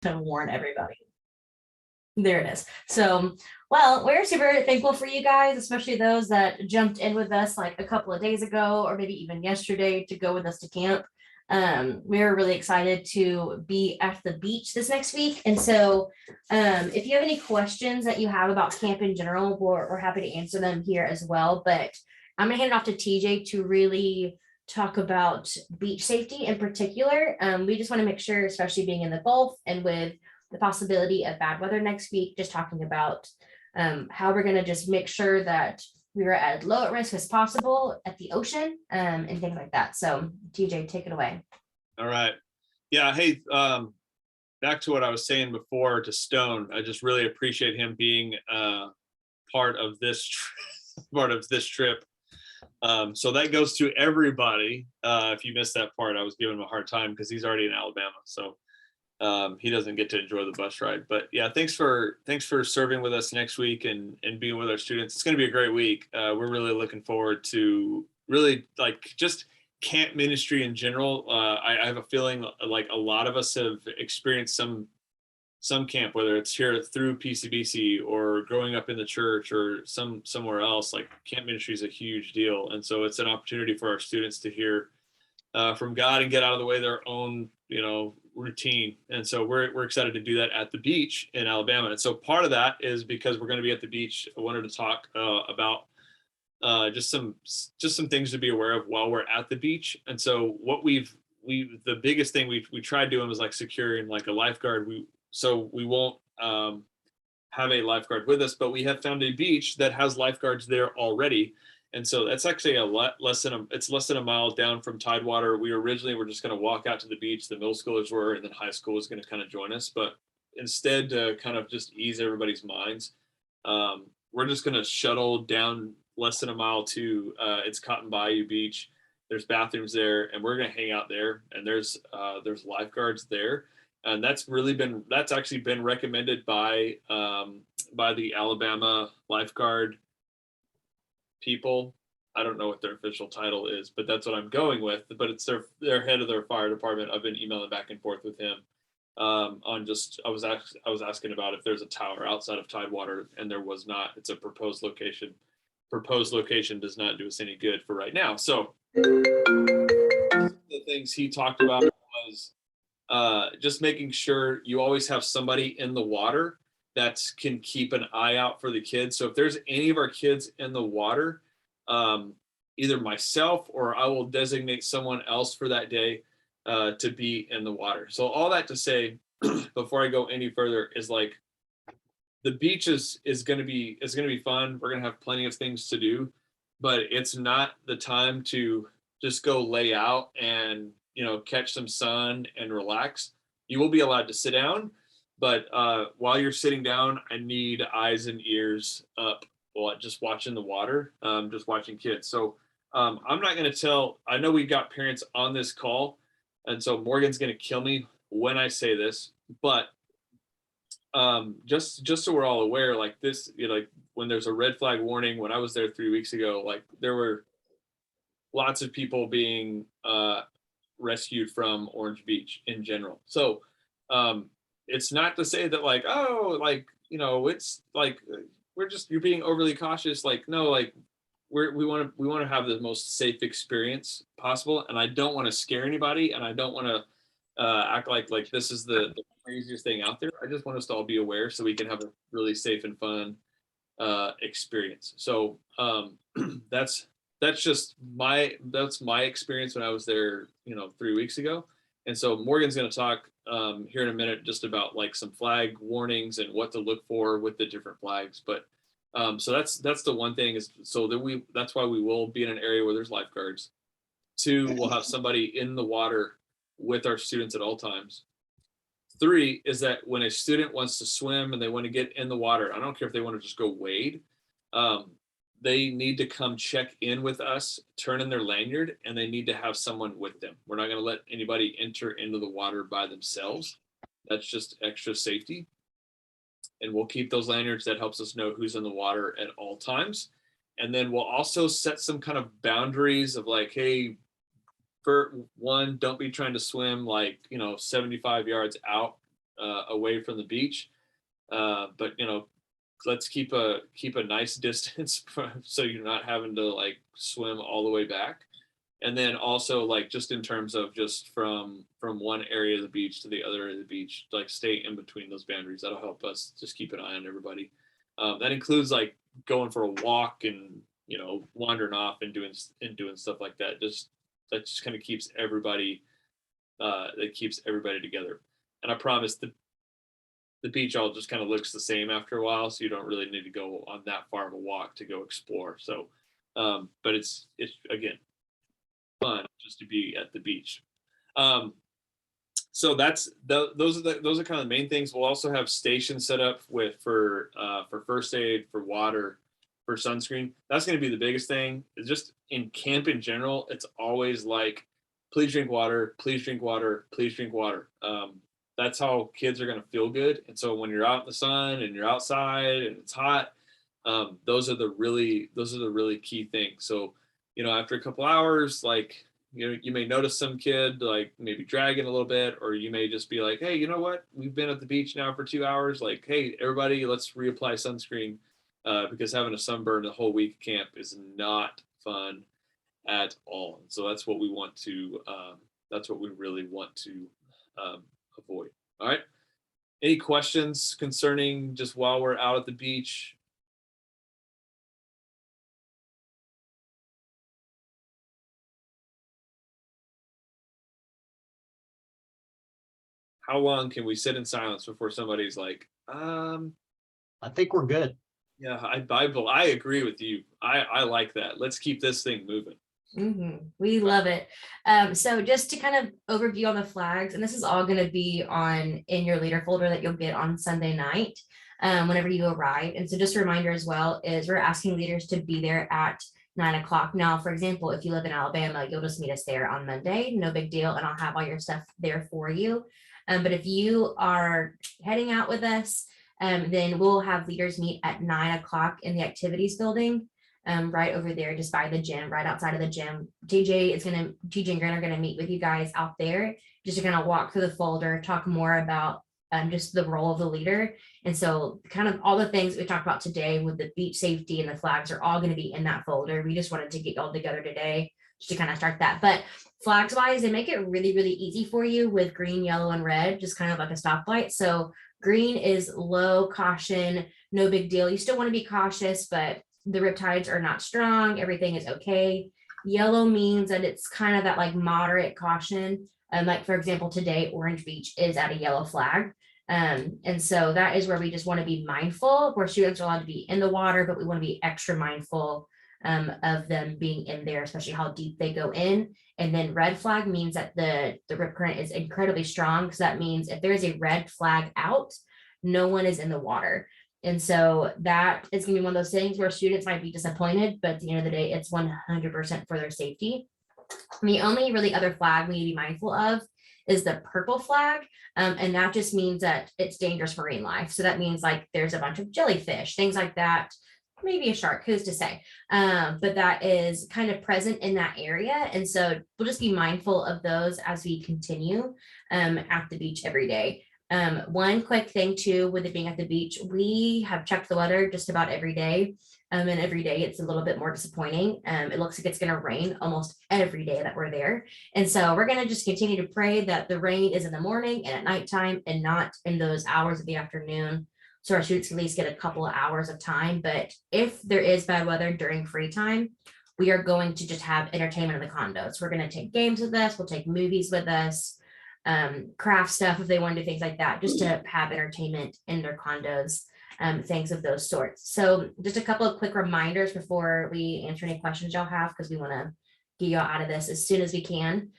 to warn everybody. There it is. So, well, we're super thankful for you guys, especially those that jumped in with us like a couple of days ago or maybe even yesterday to go with us to camp. We're really excited to be at the beach this next week. And so, if you have any questions that you have about camp in general, we're happy to answer them here as well. But I'm gonna hand it off to TJ to really talk about beach safety in particular. We just want to make sure, especially being in the Gulf and with the possibility of bad weather next week, just talking about how we're going to just make sure that we are as low at risk as possible at the ocean and things like that. So TJ, take it away. All right. Yeah. Hey, back to what I was saying before to Stone. I just really appreciate him being part of this trip. So that goes to everybody. If you missed that part, I was giving him a hard time because he's already in Alabama. So he doesn't get to enjoy the bus ride. But yeah, thanks for serving with us next week and being with our students. It's going to be a great week. We're really looking forward to really like just camp ministry in general. I have a feeling like a lot of us have experienced some camp, whether it's here through PCBC or growing up in the church or somewhere else. Like camp ministry is a huge deal, and so it's an opportunity for our students to hear from God and get out of the way their own routine. And so we're excited to do that at the beach in Alabama. And so part of that is because we're going to be at the beach. I wanted to talk about just some things to be aware of while we're at the beach. And so what the biggest thing we tried doing was like securing like a lifeguard. We won't have a lifeguard with us, but we have found a beach that has lifeguards there already. And so that's actually less than a mile down from Tidewater. We originally were just going to walk out to the beach. The middle schoolers were, and then high school was going to kind of join us. But instead, to kind of just ease everybody's minds, we're just going to shuttle down less than a mile to it's Cotton Bayou Beach. There's bathrooms there, and we're going to hang out there. And there's lifeguards there, and that's actually been recommended by the Alabama lifeguard people. I don't know what their official title is, but that's what I'm going with. But it's their head of their fire department. I've been emailing back and forth with him on just I was asking about if there's a tower outside of Tidewater, and there was not. It's a proposed location. Proposed location does not do us any good for right now. So the things he talked about was just making sure you always have somebody in the water that can keep an eye out for the kids. So if there's any of our kids in the water, either myself or I will designate someone else for that day to be in the water. So all that to say, before I go any further, is like the beach is going to be fun. We're going to have plenty of things to do, but it's not the time to just go lay out and catch some sun and relax. You will be allowed to sit down, but while you're sitting down, I need eyes and ears up while just watching the water, just watching kids. So I'm not going to tell. I know we've got parents on this call, and so Morgan's going to kill me when I say this, but just so we're all aware, like this, like when there's a red flag warning, when I was there 3 weeks ago, like there were lots of people being rescued from Orange Beach in general. So it's not to say that like, oh, like, it's like you're being overly cautious. Like, no, like we want to have the most safe experience possible, and I don't want to scare anybody, and I don't want to act like this is the craziest thing out there. I just want us to all be aware so we can have a really safe and fun experience. So that's my experience when I was there 3 weeks ago. And so Morgan's going to talk here in a minute just about like some flag warnings and what to look for with the different flags. But so that's the one thing is so that that's why we will be in an area where there's lifeguards. 2, we'll have somebody in the water with our students at all times. 3 is that when a student wants to swim and they want to get in the water, I don't care if they want to just go wade, they need to come check in with us, turn in their lanyard, and they need to have someone with them. We're not going to let anybody enter into the water by themselves. That's just extra safety. And we'll keep those lanyards. That helps us know who's in the water at all times. And then we'll also set some kind of boundaries of like, hey, for one, don't be trying to swim like 75 yards out away from the beach. But let's keep a nice distance so you're not having to like swim all the way back. And then also like just in terms of just from one area of the beach to the other area of the beach, like stay in between those boundaries. That'll help us just keep an eye on everybody. That includes like going for a walk and wandering off and doing stuff like that. That just kind of keeps everybody together. And I promise the beach all just kind of looks the same after a while, so you don't really need to go on that far of a walk to go explore. So, but it's again fun just to be at the beach. So those are kind of the main things. We'll also have stations set up for first aid, for water, for sunscreen. That's going to be the biggest thing. It's just in camp in general, it's always like, please drink water, please drink water, please drink water. That's how kids are going to feel good. And so when you're out in the sun and you're outside and it's hot, those are the really key things. So, after a couple hours, like, you may notice some kid like maybe dragging a little bit, or you may just be like, hey, you know what? We've been at the beach now for 2 hours. Like, hey, everybody, let's reapply sunscreen, because having a sunburn the whole week camp is not fun at all. And so that's what we want to, that's what we really want to avoid. All right. Any questions concerning just while we're out at the beach? How long can we sit in silence before somebody's like, I think we're good. yeah, I agree with you. I like that. Let's keep this thing moving. We love it. So just to kind of overview on the flags, and this is all going to be in your leader folder that you'll get on Sunday night whenever you arrive. And so just a reminder as well is we're asking leaders to be there at 9 o'clock. Now, for example, if you live in Alabama, you'll just meet us there on Monday. No big deal. And I'll have all your stuff there for you. But if you are heading out with us, then we'll have leaders meet at 9 o'clock in the activities building. Right over there, just by the gym, right outside of the gym. TJ and Grant are gonna meet with you guys out there, just to kind of walk through the folder, talk more about just the role of the leader. And so kind of all the things we talked about today with the beach safety and the flags are all gonna be in that folder. We just wanted to get y'all together today just to kind of start that. But flags wise, they make it really, really easy for you with green, yellow, and red, just kind of like a stoplight. So green is low caution, no big deal. You still want to be cautious, but the riptides are not strong, everything is okay. Yellow means that it's kind of that like moderate caution. Like for example, today, Orange Beach is at a yellow flag. And so that is where we just want to be mindful, where students are allowed to be in the water, but we want to be extra mindful of them being in there, especially how deep they go in. And then red flag means that the rip current is incredibly strong. So that means if there is a red flag out, no one is in the water. And so that is going to be one of those things where students might be disappointed, but at the end of the day, it's 100% for their safety. And the only really other flag we need to be mindful of is the purple flag. And that just means that it's dangerous marine life. So that means like there's a bunch of jellyfish, things like that, maybe a shark, who's to say, but that is kind of present in that area. And so we'll just be mindful of those as we continue at the beach every day. One quick thing too, with it being at the beach, we have checked the weather just about every day. And every day it's a little bit more disappointing. It looks like it's going to rain almost every day that we're there. And so we're going to just continue to pray that the rain is in the morning and at nighttime and not in those hours of the afternoon. So our students can at least get a couple of hours of time. But if there is bad weather during free time, we are going to just have entertainment in the condos. We're going to take games with us. We'll take movies with us. Craft stuff if they want to do things like that, just to have entertainment in their condos, things of those sorts. So just a couple of quick reminders before we answer any questions y'all have, because we want to get y'all out of this as soon as we can,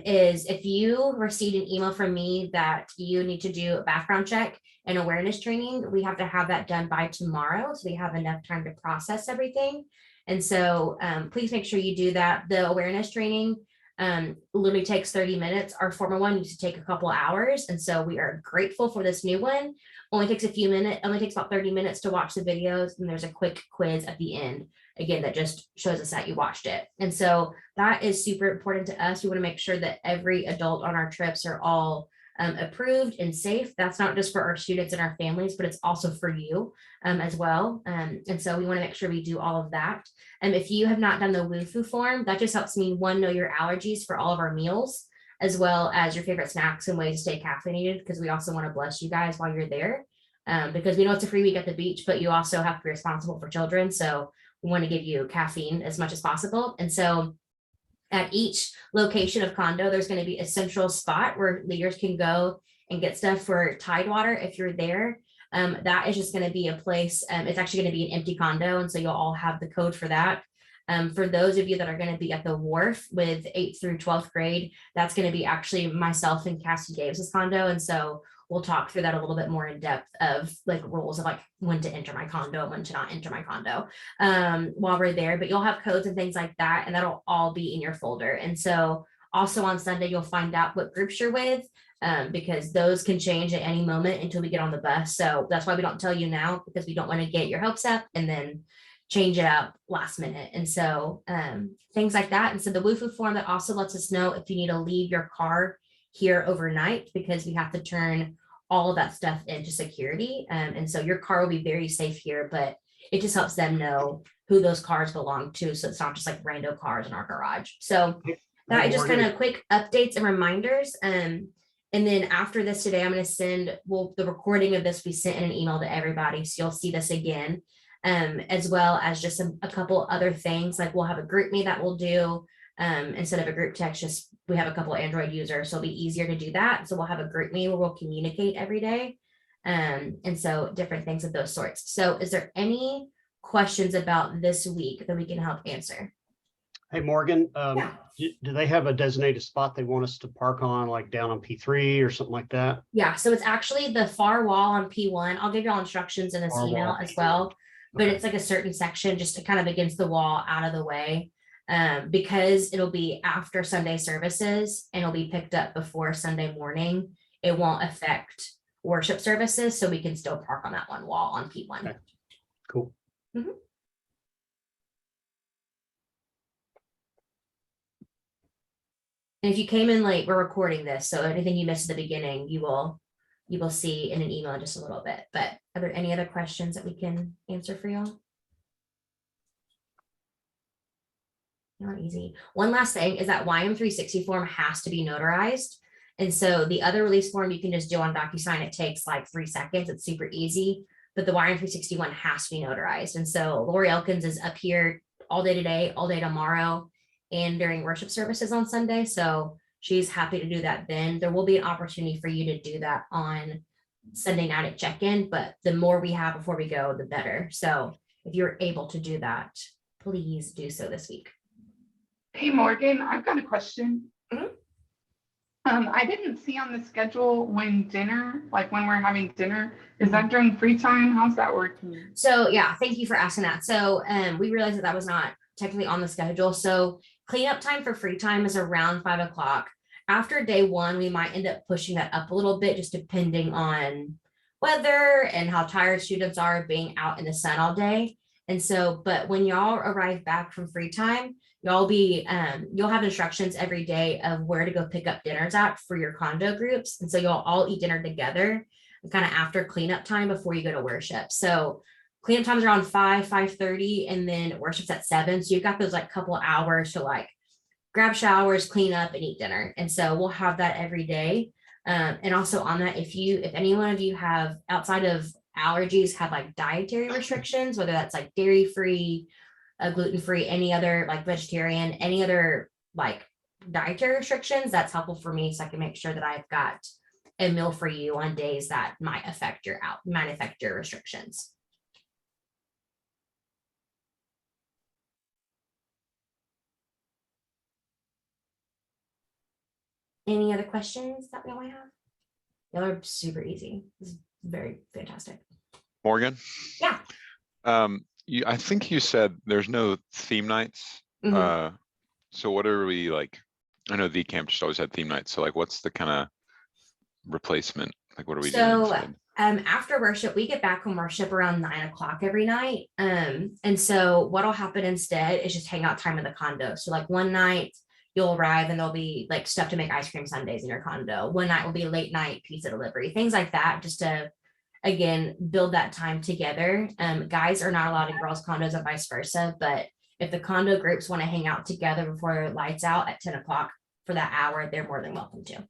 is if you received an email from me that you need to do a background check and awareness training, we have to have that done by tomorrow, so we have enough time to process everything. And so please make sure you do that. The awareness training literally takes 30 minutes. Our former one used to take a couple hours. And so we are grateful for this new one. Only takes a few minutes, only takes about 30 minutes to watch the videos. And there's a quick quiz at the end, again, that just shows us that you watched it. And so that is super important to us. We want to make sure that every adult on our trips are all approved and safe. That's not just for our students and our families, but it's also for you as well. And so we want to make sure we do all of that. And if you have not done the WUFU form, that just helps me, one, know your allergies for all of our meals, as well as your favorite snacks and ways to stay caffeinated, because we also want to bless you guys while you're there. Because we know it's a free week at the beach, but you also have to be responsible for children. So we want to give you caffeine as much as possible. And so at each location of condo, there's going to be a central spot where leaders can go and get stuff for Tidewater if you're there. That is just going to be a place. It's actually going to be an empty condo. And so you'll all have the code for that. For those of you that are going to be at the wharf with 8th through 12th grade, that's going to be actually myself and Cassie Davis's condo. And so we'll talk through that a little bit more in depth of like rules of like when to enter my condo, when to not enter my condo while we're there. But you'll have codes and things like that, and that'll all be in your folder. And so also on Sunday, you'll find out what groups you're with, because those can change at any moment until we get on the bus. So that's why we don't tell you now, because we don't want to get your hopes up and then change it up last minute. And so things like that. And so the WUFU form that also lets us know if you need to leave your car here overnight, because we have to turn all of that stuff into security. And so your car will be very safe here, but it just helps them know who those cars belong to. So it's not just like rando cars in our garage. So that just kind of quick updates and reminders. And then after this today, I'm going to send, the recording of this we sent in an email to everybody. So you'll see this again, as well as just a couple other things. Like we'll have a group me that we'll do. Instead of a group text, just we have a couple of Android users, so it'll be easier to do that. So we'll have a group me where we'll communicate every day. And so different things of those sorts. So is there any questions about this week that we can help answer? Hey, Morgan, Yeah. do they have a designated spot they want us to park on, like down on P3 or something like that? Yeah, so it's actually the far wall on P1. I'll give you all instructions in this Far email wall. as well, but Okay. it's like a certain section just kind of against the wall out of the way. Because it'll be after Sunday services and it'll be picked up before Sunday morning, it won't affect worship services, so we can still park on that one wall on P1. Okay. Cool. And if you came in late, we're recording this, so anything you missed at the beginning, you will see in an email in just a little bit. But are there any other questions that we can answer for y'all? Not easy. One last thing is that YM360 form has to be notarized. And so the other release form you can just do on DocuSign. It takes like 3 seconds. It's super easy, but the YM360 one has to be notarized. And so Lori Elkins is up here all day today, all day tomorrow, and during worship services on Sunday. So she's happy to do that then. There will be an opportunity for you to do that on Sunday night at check-in, but the more we have before we go, the better. So if you're able to do that, please do so this week. Hey, Morgan, I've got a question. Mhm. I didn't see on the schedule when we're having dinner. Is that during free time? How's that working? So yeah, thank you for asking that. So we realized that was not technically on the schedule. So cleanup time for free time is around 5 o'clock. After day one, we might end up pushing that up a little bit, just depending on weather and how tired students are being out in the sun all day. And so, but when y'all arrive back from free time, you'll have instructions every day of where to go pick up dinners at for your condo groups. And so you'll all eat dinner together kind of after cleanup time before you go to worship. So cleanup times are around 5:30, and then worship's at 7. So you've got those like couple of hours to like grab showers, clean up, and eat dinner. And so we'll have that every day. And also on that, if any one of you have, outside of allergies, have like dietary restrictions, whether that's like dairy-free, gluten-free, any other like vegetarian, any other like dietary restrictions, that's helpful for me, so I can make sure that I've got a meal for you on days that might affect your restrictions. Any other questions that we might have? Y'all are super easy. This is very fantastic. Morgan? Yeah. I think you said there's no theme nights. Mhm. So what are we like? I know the camp just always had theme nights. So like, what's the kind of replacement? Like, what are we doing instead? After worship, we get back from worship around 9 o'clock every night. And so what'll happen instead is just hang out time in the condo. So like one night you'll arrive and there'll be like stuff to make ice cream sundaes in your condo. One night will be late night pizza delivery, things like that, just to, again, build that time together. Guys are not allowed in girls' condos and vice versa, but if the condo groups want to hang out together before lights out at 10 o'clock for that hour, they're more than welcome to.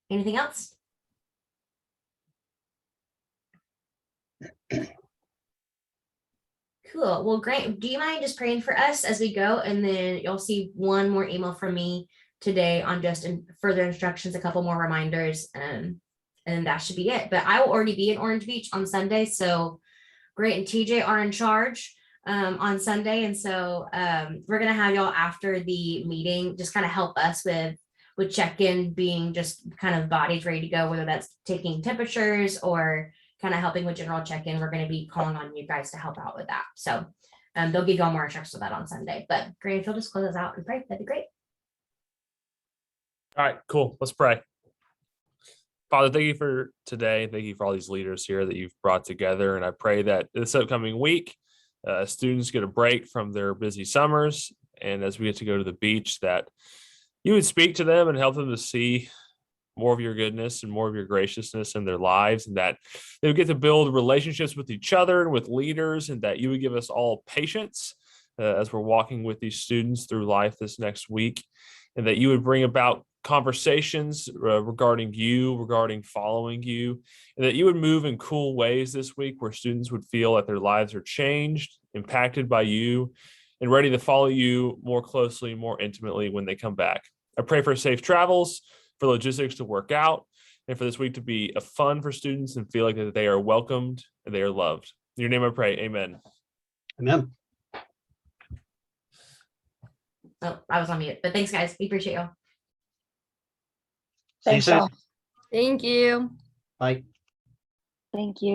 Anything else? Cool. Well, great. Do you mind just praying for us as we go? And then you'll see one more email from me today on just further instructions, a couple more reminders, and that should be it. But I will already be in Orange Beach on Sunday. So Great and TJ are in charge on Sunday. And so we're going to have y'all after the meeting, just kind of help us with check-in, being just kind of bodies ready to go, whether that's taking temperatures or kind of helping with general check-in. We're going to be calling on you guys to help out with that. So they'll give y'all more instructions of that on Sunday. But great, if you'll just close us out and pray, that'd be great. All right, cool. Let's pray. Father, thank you for today. Thank you for all these leaders here that you've brought together. And I pray that this upcoming week, students get a break from their busy summers. And as we get to go to the beach, that you would speak to them and help them to see more of your goodness and more of your graciousness in their lives, and that they would get to build relationships with each other and with leaders, and that you would give us all patience as we're walking with these students through life this next week, and that you would bring about conversations regarding you, regarding following you, and that you would move in cool ways this week where students would feel that their lives are changed, impacted by you, and ready to follow you more closely, more intimately when they come back. I pray for safe travels, for logistics to work out, and for this week to be a fun for students and feel like that they are welcomed and they are loved. In your name I pray, amen. Amen. Oh, I was on mute, but thanks guys. We appreciate y'all. See you Thanks soon. all. Thank you. Bye. Thank you.